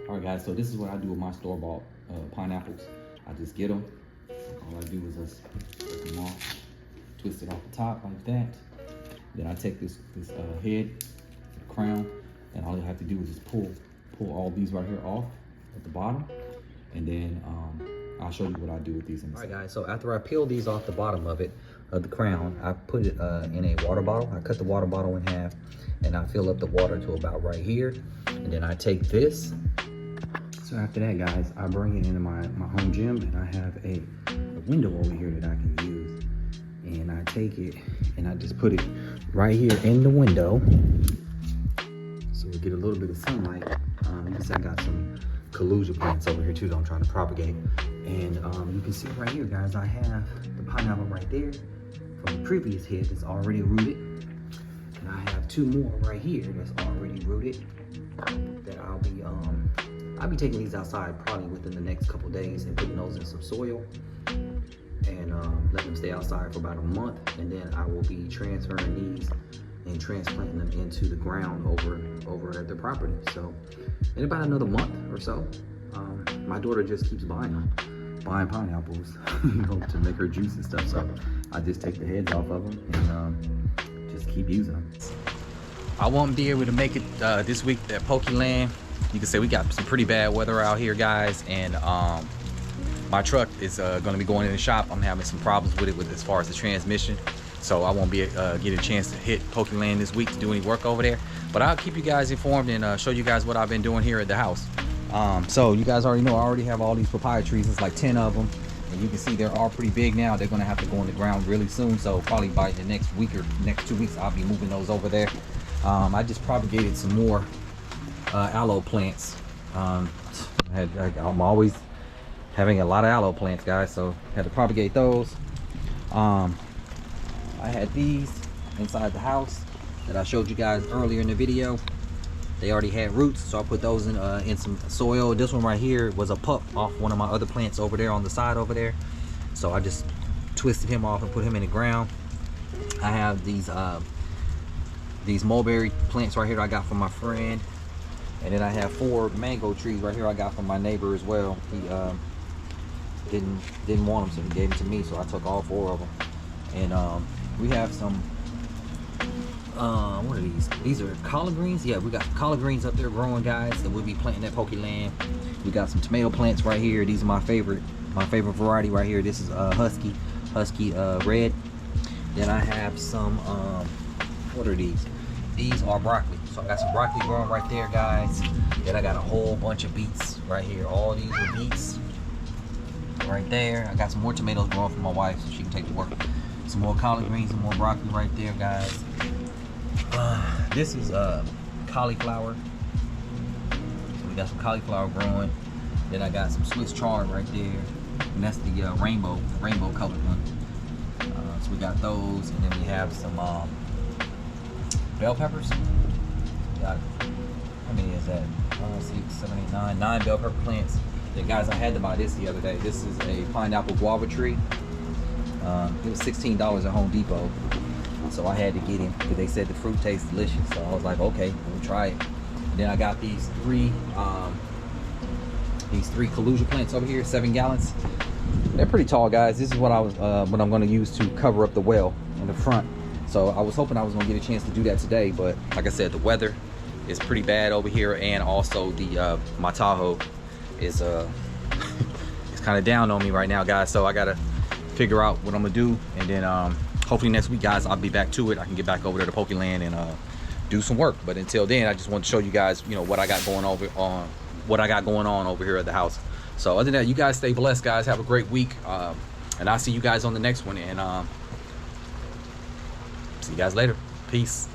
All right, guys, so this is what I do with my store-bought pineapples. I just get them. All I do is just take them off, twist it off the top like that. Then I take this head, crown, and all you have to do is just pull all these right here off at the bottom. And then I'll show you what I do with these in a second. All right, guys, so after I peel these off the bottom of it, of the crown, I put it in a water bottle. I cut the water bottle in half, and I fill up the water to about right here. And then I take this. So after that, guys, I bring it into my home gym, and I have a window over here that I can use. And I take it and I just put it right here in the window, so we get a little bit of sunlight. You can see I got some cauliflower plants over here too that I'm trying to propagate. And you can see right here, guys, I have the pineapple right there from the previous head that's already rooted. And I have two more right here that's already rooted that I'll be taking these outside probably within the next couple days and putting those in some soil and let them stay outside for about a month. And then I will be transferring these and transplanting them into the ground over at the property. So in about another month or so, my daughter just keeps buying pineapples, you know, to make her juice and stuff. So I just take the heads off of them and just keep using them. I won't be able to make it this week at POKYLAND. You can say we got some pretty bad weather out here, guys, and my truck is going to be going in the shop. I'm having some problems with it as far as the transmission, so I won't be getting a chance to hit POKYLAND this week to do any work over there. But I'll keep you guys informed and show you guys what I've been doing here at the house. So you guys already know I already have all these papaya trees. It's like 10 of them, and you can see they're all pretty big now. They're going to have to go in the ground really soon, so probably by the next week or next 2 weeks I'll be moving those over there. I just propagated some more aloe plants. I'm always having a lot of aloe plants, guys, so had to propagate those. I had these inside the house that I showed you guys earlier in the video. They already had roots, so I put those in some soil. This one right here was a pup off one of my other plants over there on the side over there, so I just twisted him off and put him in the ground. I have these mulberry plants right here that I got from my friend, and then I have 4 mango trees right here I got from my neighbor as well. He didn't want them, so he gave them to me, so I took all 4 of them. And we have some what are these? These are collard greens. Yeah, we got collard greens up there growing, guys, that we'll be planting at POKYLAND. We got some tomato plants right here. These are my favorite variety right here. This is husky red. Then I have some what are these? These are broccoli. So I got some broccoli growing right there, guys. Then I got a whole bunch of beets right here. All these are beets right there. I got some more tomatoes growing for my wife so she can take to work. Some more collard greens and more broccoli right there, guys. This is cauliflower. So we got some cauliflower growing. Then I got some Swiss chard right there, and that's the rainbow colored one. So we got those, and then we have some bell peppers. Got, how many is that? 6, 7, 8, 9 bell pepper plants. Then, guys, I had to buy this the other day. This is a pineapple guava tree. It was $16 at Home Depot, so I had to get him because they said the fruit tastes delicious. So I was like, okay, we'll try it. And then I got these three cauliflower plants over here, 7 gallons. They're pretty tall, guys. This is what what I'm going to use to cover up the well in the front. So I was hoping I was going to get a chance to do that today, but like I said, the weather is pretty bad over here, and also the my Tahoe is it's kind of down on me right now, guys. So I gotta figure out what I'm gonna do, and then hopefully next week, guys, I'll be back to it. I can get back over there to POKYLAND and do some work. But until then, I just want to show you guys, you know, what I got going on over here at the house. So other than that, you guys stay blessed, guys. Have a great week, and I'll see you guys on the next one. And see you guys later. Peace.